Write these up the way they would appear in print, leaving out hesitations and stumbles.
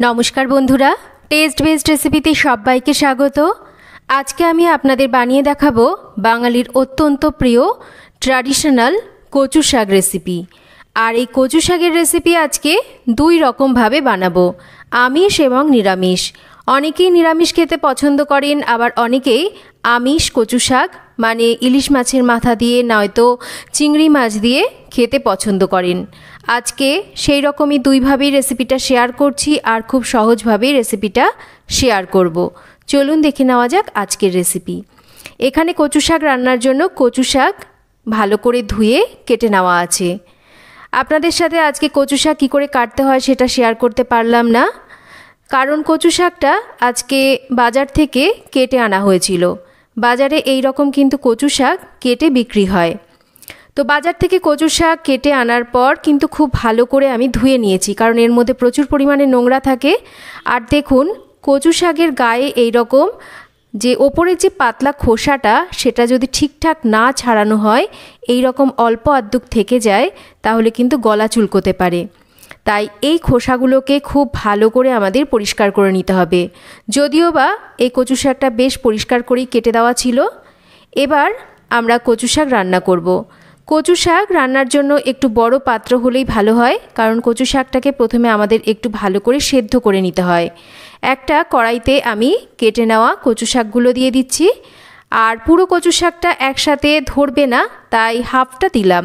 নমস্কার বন্ধুরা, test best রেসিপিতে সবাইকে স্বাগত। আজকে আমি আপনাদের বানিয়ে দেখাবো বাঙালির অত্যন্ত প্রিয় ট্র্যাডিশনাল কচু শাক রেসিপি। আর এই কচু শাকের রেসিপি আজকে দুই রকমভাবে বানাবো, আমিষ এবং নিরামিষ। অনেকেই নিরামিষ খেতে পছন্দ করেন, আবার অনেকেই আমিষ কচু শাক মানে ইলিশ মাছের মাথা দিয়ে নয়তো চিংড়ি মাছ দিয়ে খেতে পছন্দ করেন। আজকে সেই রকমই দুইভাবেই রেসিপিটা শেয়ার করছি আর খুব সহজভাবেই রেসিপিটা শেয়ার করব। চলুন দেখে নেওয়া যাক আজকের রেসিপি। এখানে কচু শাক রান্নার জন্য কচু শাক ভালো করে ধুয়ে কেটে নেওয়া আছে। আপনাদের সাথে আজকে কচু শাক কী করে কাটতে হয় সেটা শেয়ার করতে পারলাম না, কারণ কচু শাকটা আজকে বাজার থেকে কেটে আনা হয়েছিল। বাজারে এই রকম কিন্তু কচু শাক কেটে বিক্রি হয়। তো বাজার থেকে কচু শাক কেটে আনার পর কিন্তু খুব ভালো করে আমি ধুয়ে নিয়েছি, কারণ এর মধ্যে প্রচুর পরিমাণে নোংরা থাকে। আর দেখুন, কচু শাকের গায়ে এই রকম যে ওপরের যে পাতলা খোসাটা সেটা যদি ঠিকঠাক না ছাড়ানো হয়, এই রকম অল্প আধটুক থেকে যায়, তাহলে কিন্তু গলা চুলকোতে পারে। তাই এই খোসাগুলোকে খুব ভালো করে আমাদের পরিষ্কার করে নিতে হবে। যদিও বা এই কচু শাকটা বেশ পরিষ্কার করেই কেটে দেওয়া ছিল। এবার আমরা কচু শাক রান্না করব। কচু শাক রান্নার জন্য একটু বড় পাত্র হলেই ভালো হয়, কারণ কচু শাকটাকে প্রথমে আমাদের একটু ভালো করে সেদ্ধ করে নিতে হয়। একটা কড়াইতে আমি কেটে নেওয়া কচু শাকগুলো দিয়ে দিচ্ছি। আর পুরো কচু শাকটা একসাথে ধরবে না, তাই হাফটা দিলাম।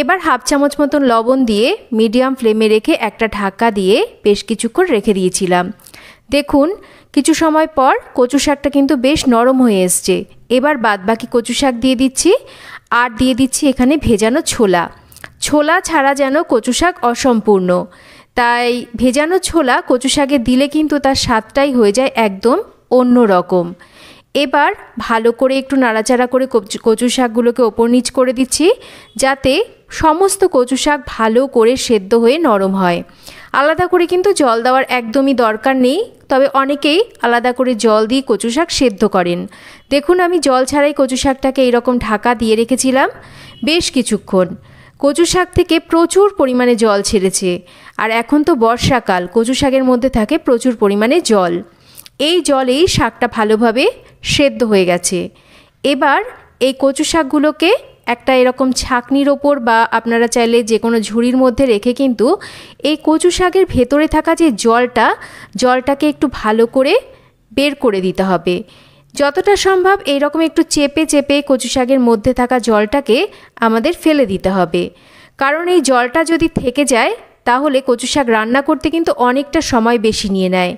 এবার হাফ চামচ মতন লবণ দিয়ে মিডিয়াম ফ্লেমে রেখে একটা ঢাকা দিয়ে বেশ কিছুক্ষণ রেখে দিয়েছিলাম। দেখুন, কিছু সময় পর কচু শাকটা কিন্তু বেশ নরম হয়ে এসছে। এবার বাদবাকি কচু শাক দিয়ে দিচ্ছি, আর দিয়ে দিচ্ছি এখানে ভেজানো ছোলা। ছোলা ছাড়া যেন কচু শাক অসম্পূর্ণ, তাই ভেজানো ছোলা কচু শাকে দিলে কিন্তু তার স্বাদটাই হয়ে যায় একদম অন্য রকম। এবার ভালো করে একটু নাড়াচাড়া করে কচু শাকগুলোকে ওপর নিচ করে দিচ্ছি, যাতে সমস্ত কচু শাক ভালো করে সেদ্ধ হয়ে নরম হয়। আলাদা করে কিন্তু জল দেওয়ার একদমই দরকার নেই, তবে অনেকেই আলাদা করে জল দিয়ে কচু শাক সেদ্ধ করেন। দেখুন, আমি জল ছাড়াই কচু শাকটাকে এইরকম ঢাকা দিয়ে রেখেছিলাম বেশ কিছুক্ষণ। কচু শাক থেকে প্রচুর পরিমাণে জল ছেড়েছে, আর এখন তো বর্ষাকাল, কচু শাকের মধ্যে থাকে প্রচুর পরিমাণে জল। এই জলেই শাকটা ভালোভাবে সেদ্ধ হয়ে গেছে। এবার এই কচু শাকগুলোকে একটা এরকম ছাঁকনির ওপর বা আপনারা চাইলে যে কোনো ঝুড়ির মধ্যে রেখে কিন্তু এই কচু শাকের ভেতরে থাকা যে জলটাকে একটু ভালো করে বের করে দিতে হবে। যতটা সম্ভব এইরকম একটু চেপে চেপে কচু শাকের মধ্যে থাকা জলটাকে আমাদের ফেলে দিতে হবে, কারণ এই জলটা যদি থেকে যায় তাহলে কচু শাক রান্না করতে কিন্তু অনেকটা সময় বেশি নিয়ে নেয়।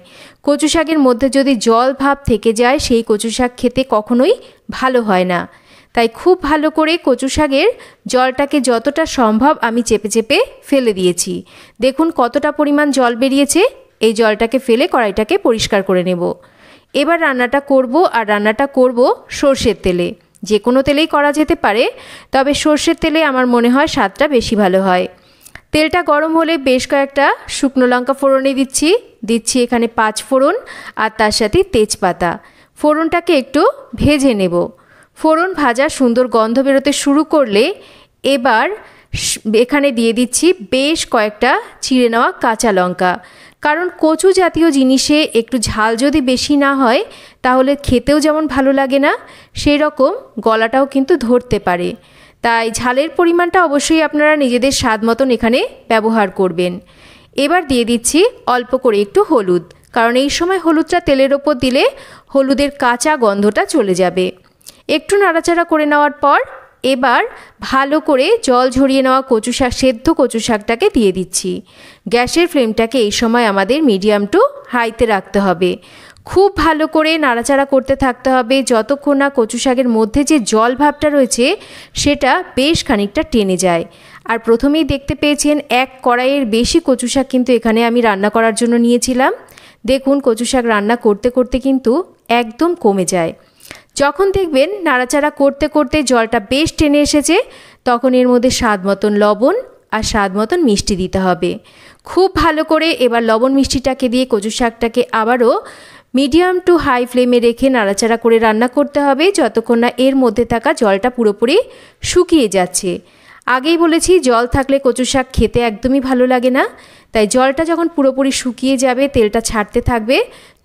কচু শাকের মধ্যে যদি জল ভাব থেকে যায়, সেই কচু শাক খেতে কখনোই ভালো হয় না। তাই খুব ভালো করে কচু শাকের জলটাকে যতটা সম্ভব আমি চেপে চেপে ফেলে দিয়েছি। দেখুন কতটা পরিমাণ জল বেরিয়েছে। এই জলটাকে ফেলে কড়াইটাকে পরিষ্কার করে নেব। এবার রান্নাটা করব, আর রান্নাটা করব সর্ষের তেলে। যে কোনো তেলেই করা যেতে পারে, তবে সর্ষের তেলে আমার মনে হয় স্বাদটা বেশি ভালো হয়। তেলটা গরম হলে বেশ কয়েকটা শুকনো লঙ্কা ফোড়নে দিচ্ছি এখানে 5 ফোড়ন, আর তার সাথে তেজপাতা। ফোড়নটাকে একটু ভেজে নেব। ফোড়ন ভাজা সুন্দর গন্ধ বেরোতে শুরু করলে এবার এখানে দিয়ে দিচ্ছি বেশ কয়েকটা চিড়ে নেওয়া কাঁচা লঙ্কা, কারণ কচু জাতীয় জিনিসে একটু ঝাল যদি বেশি না হয় তাহলে খেতেও যেমন ভালো লাগে না, সেই রকম গলাটাও কিন্তু ধরতে পারে। তাই ঝালের পরিমাণটা অবশ্যই আপনারা নিজেদের স্বাদ মতন এখানে ব্যবহার করবেন। এবার দিয়ে দিচ্ছি অল্প করে একটু হলুদ, কারণ এই সময় হলুদটা তেলের ওপর দিলে হলুদের কাঁচা গন্ধটা চলে যাবে। একটু নাড়াচাড়া করে নেওয়ার পর এবার ভালো করে জল ঝরিয়ে নেওয়া সেদ্ধ কচু শাকটাকে দিয়ে দিচ্ছি। গ্যাসের ফ্লেমটাকে এই সময় আমাদের মিডিয়াম টু হাইতে রাখতে হবে। খুব ভালো করে নাড়াচাড়া করতে থাকতে হবে যতক্ষণ না কচু শাকের মধ্যে যে জল ভাবটা রয়েছে সেটা বেশ খানিকটা টেনে যায়। আর প্রথমেই দেখতে পেয়েছেন এক কড়াইয়ের বেশি কচু শাক কিন্তু এখানে আমি রান্না করার জন্য নিয়েছিলাম। দেখুন, কচু শাক রান্না করতে করতে কিন্তু একদম কমে যায়। যখন দেখবেন নাড়াচাড়া করতে করতে জলটা বেশ টেনে এসেছে, তখন এর মধ্যে স্বাদ মতন লবণ আর স্বাদ মতন মিষ্টি দিতে হবে। খুব ভালো করে এবার লবণ মিষ্টিটাকে দিয়ে কচু শাকটাকে আবারও মিডিয়াম টু হাই ফ্লেমে রেখে নাড়াচাড়া করে রান্না করতে হবে যতক্ষণ না এর মধ্যে থাকা জলটা পুরোপুরি শুকিয়ে যাচ্ছে। আগেই বলেছি জল থাকলে কচু শাক খেতে একদমই ভালো লাগে না, তাই জলটা যখন পুরোপুরি শুকিয়ে যাবে, তেলটা ছাড়তে থাকবে,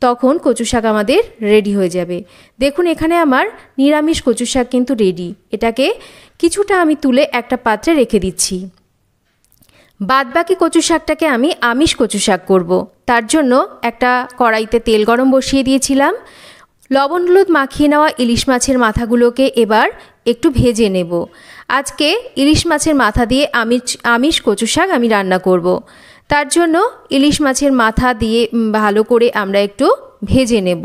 তখন কচু শাক আমাদের রেডি হয়ে যাবে। দেখুন এখানে আমার নিরামিষ কচু শাক কিন্তু রেডি। এটাকে কিছুটা আমি তুলে একটা পাত্রে রেখে দিচ্ছি। বাদবাকি কচু শাকটাকে আমি আমিষ কচু শাক করব। তার জন্য একটা কড়াইতে তেল গরম বসিয়ে দিয়েছিলাম। লবণ হলুদ মাখিয়ে নেওয়া ইলিশ মাছের মাথাগুলোকে এবার একটু ভেজে নেব। আজকে ইলিশ মাছের মাথা দিয়ে আমিষ কচু শাক আমি রান্না করব। তার জন্য ইলিশ মাছের মাথা দিয়ে ভালো করে আমরা একটু ভেজে নেব।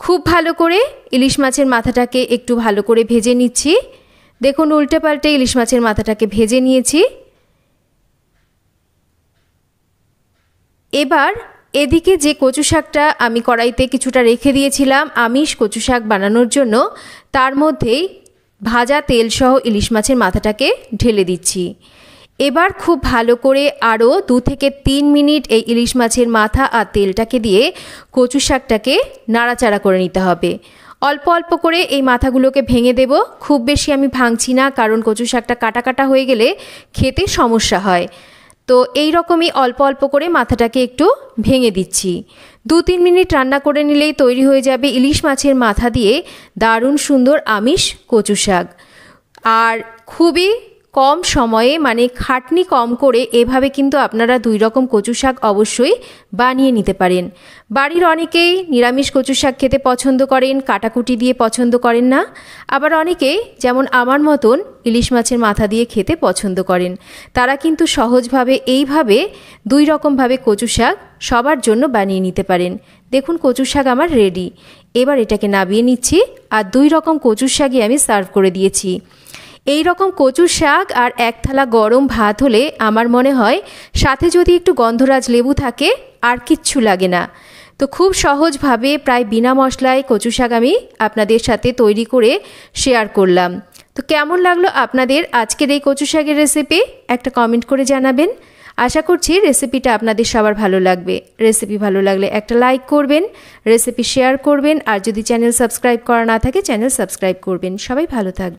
খুব ভালো করে ইলিশ মাছের মাথাটাকে একটু ভালো করে ভেজে নিচ্ছি। দেখুন উল্টে পাল্টে ইলিশ মাছের মাথাটাকে ভেজে নিয়েছি। এবার এদিকে যে কচু শাকটা আমি কড়াইতে কিছুটা রেখে দিয়েছিলাম আমিষ কচু শাক বানানোর জন্য, তার মধ্যেই ভাজা তেল সহ ইলিশ মাছের মাথাটাকে ঢেলে দিচ্ছি। এবার খুব ভালো করে আরও 2 থেকে 3 মিনিট এই ইলিশ মাছের মাথা আর তেলটাকে দিয়ে কচু শাকটাকে নাড়াচাড়া করে নিতে হবে। অল্প অল্প করে এই মাথাগুলোকে ভেঙে দেব। খুব বেশি আমি ভাঙছি না, কারণ কচু শাকটা কাটা কাটা হয়ে গেলে খেতে সমস্যা হয়। তো এই রকমই অল্প অল্প করে মাথাটাকে একটু ভেঙে দিচ্ছি। 2-3 মিনিট রান্না করে নিলেই তৈরি হয়ে যাবে ইলিশ মাছের মাথা দিয়ে দারুণ সুন্দর আমিষ কচু শাক। আর খুবই কম সময়ে, মানে খাটনি কম করে এভাবে কিন্তু আপনারা 2 রকম কচু শাক অবশ্যই বানিয়ে নিতে পারেন। বাড়ির অনেকেই নিরামিষ কচু শাক খেতে পছন্দ করেন, কাটাকুটি দিয়ে পছন্দ করেন না। আবার অনেকেই যেমন আমার মতন ইলিশ মাছের মাথা দিয়ে খেতে পছন্দ করেন। তারা কিন্তু সহজভাবে এইভাবে 2 রকমভাবে কচু শাক সবার জন্য বানিয়ে নিতে পারেন। দেখুন কচু শাক আমার রেডি। এবার এটাকে নামিয়ে নিচ্ছি। আর 2 রকম কচু শাকই আমি সার্ভ করে দিয়েছি। এই রকম কচু শাক আর 1 থালা গরম ভাত হলে আমার মনে হয় সাথে যদি একটু গন্ধরাজ লেবু থাকে আর কিচ্ছু লাগে না। তো খুব সহজভাবে প্রায় বিনা মশলায় কচু শাক আমি আপনাদের সাথে তৈরি করে শেয়ার করলাম। তো কেমন লাগলো আপনাদের আজকের এই কচু শাকের রেসিপি একটা কমেন্ট করে জানাবেন। আশা করছি রেসিপিটা আপনাদের সবার ভালো লাগবে। রেসিপি ভালো লাগলে একটা লাইক করবেন, রেসিপি শেয়ার করবেন, আর যদি চ্যানেল সাবস্ক্রাইব করা না থাকে চ্যানেল সাবস্ক্রাইব করবেন। সবাই ভালো থাকবেন।